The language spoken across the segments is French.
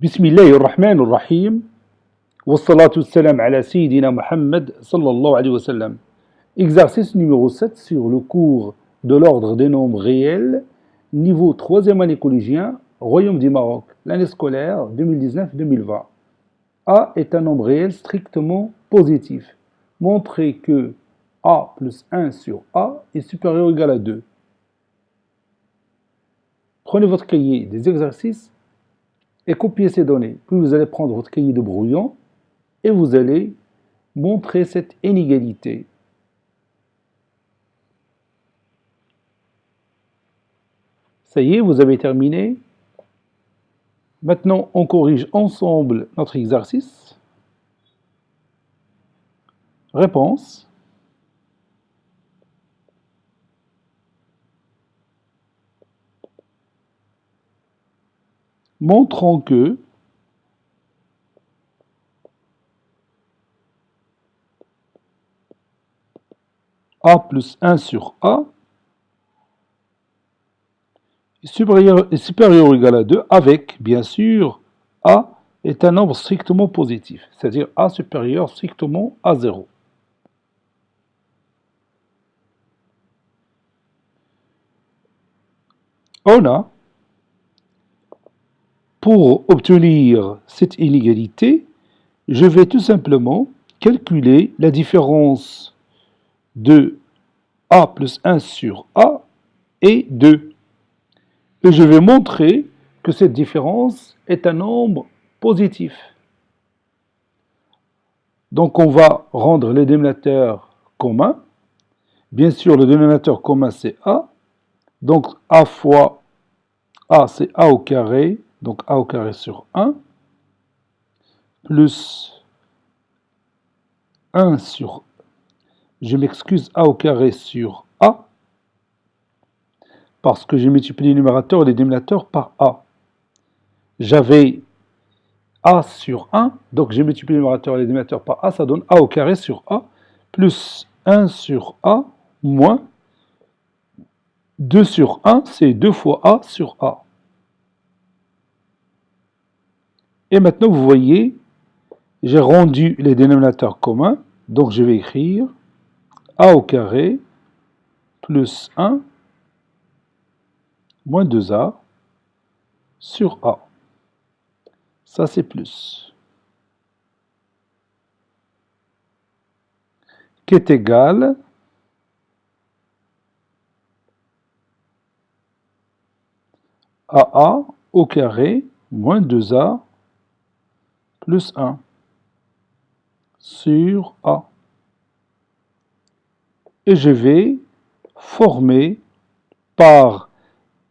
بسم الله الرحمن الرحيم والصلاة والسلام على سيدنا Muhammad sallallahu alayhi wa sallam. Exercice numéro 7 sur le cours de l'ordre des nombres réels, niveau 3e année collégien, Royaume du Maroc, l'année scolaire 2019-2020. A est un nombre réel strictement positif. Montrez que A plus 1 sur A est supérieur ou égal à 2. Prenez votre cahier des exercices et copiez ces données. Puis vous allez prendre votre cahier de brouillon et vous allez montrer cette inégalité. Ça y est, vous avez terminé. Maintenant, on corrige ensemble notre exercice. Réponse. Montrons que A plus 1 sur A est supérieur ou égal à 2 avec, bien sûr, A est un nombre strictement positif, c'est-à-dire A supérieur strictement à 0. On a, pour obtenir cette inégalité, je vais tout simplement calculer la différence de A plus 1 sur A et 2. Et je vais montrer que cette différence est un nombre positif. Donc on va rendre les dénominateurs communs. Bien sûr, le dénominateur commun c'est A. Donc A fois A c'est A au carré. Donc A au carré sur 1. Plus 1 sur, je m'excuse, A au carré sur A. Parce que j'ai multiplié les numérateurs et les dénominateurs par A. J'avais A sur 1, donc j'ai multiplié les numérateurs et les dénominateurs par A, ça donne A au carré sur A, plus 1 sur A, moins 2 sur 1, c'est 2 fois A sur A. Et maintenant, vous voyez, j'ai rendu les dénominateurs communs, donc je vais écrire A au carré plus 1 moins 2A sur A. Ça, c'est plus. Qui est égal à A au carré moins 2A plus 1 sur A. Et je vais former par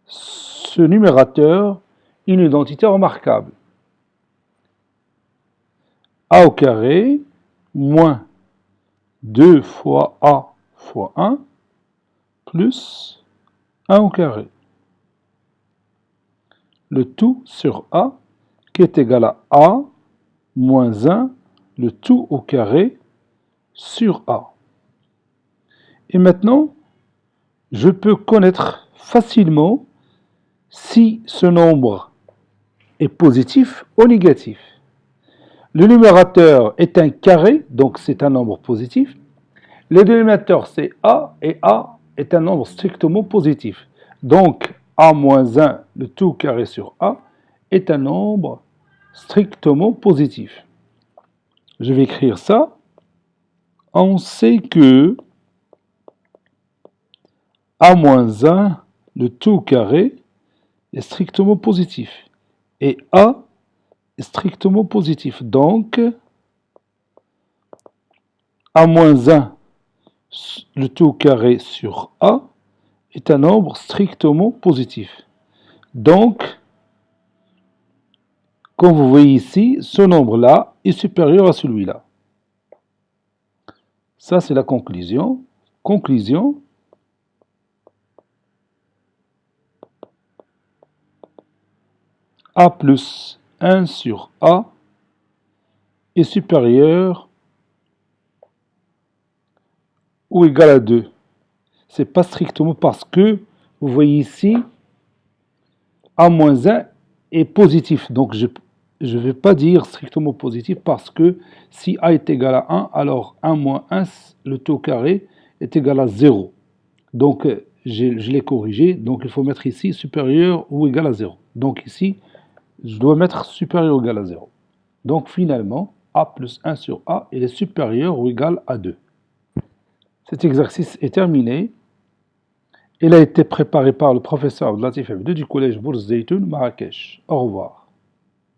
ce numérateur une identité remarquable. A au carré moins 2 fois A fois 1 plus 1 au carré. Le tout sur A qui est égal à A moins 1, le tout au carré sur A. Et maintenant, je peux connaître facilement si ce nombre est positif ou négatif. Le numérateur est un carré, donc c'est un nombre positif. Le dénominateur c'est A, et A est un nombre strictement positif. Donc A moins 1, le tout carré sur A, est un nombre strictement positif. Je vais écrire ça. On sait que A moins 1, le tout carré, est strictement positif. Et A est strictement positif. Donc, A moins 1, le tout carré sur A, est un nombre strictement positif. Donc, comme vous voyez ici, ce nombre-là est supérieur à celui-là. Ça, c'est la conclusion. Conclusion. A plus 1 sur A est supérieur ou égal à 2. Ce n'est pas strictement parce que, vous voyez ici, A moins 1 est positif. Donc, je ne vais pas dire strictement positif parce que si A est égal à 1, alors 1 moins 1, le taux carré, est égal à 0. Donc, je l'ai corrigé, donc il faut mettre ici supérieur ou égal à 0. Donc ici, je dois mettre supérieur ou égal à 0. Donc finalement, A plus 1 sur A, il est supérieur ou égal à 2. Cet exercice est terminé. Il a été préparé par le professeur Abdelatif Abdou du collège Bourz Zeytoun, Marrakech. Au revoir.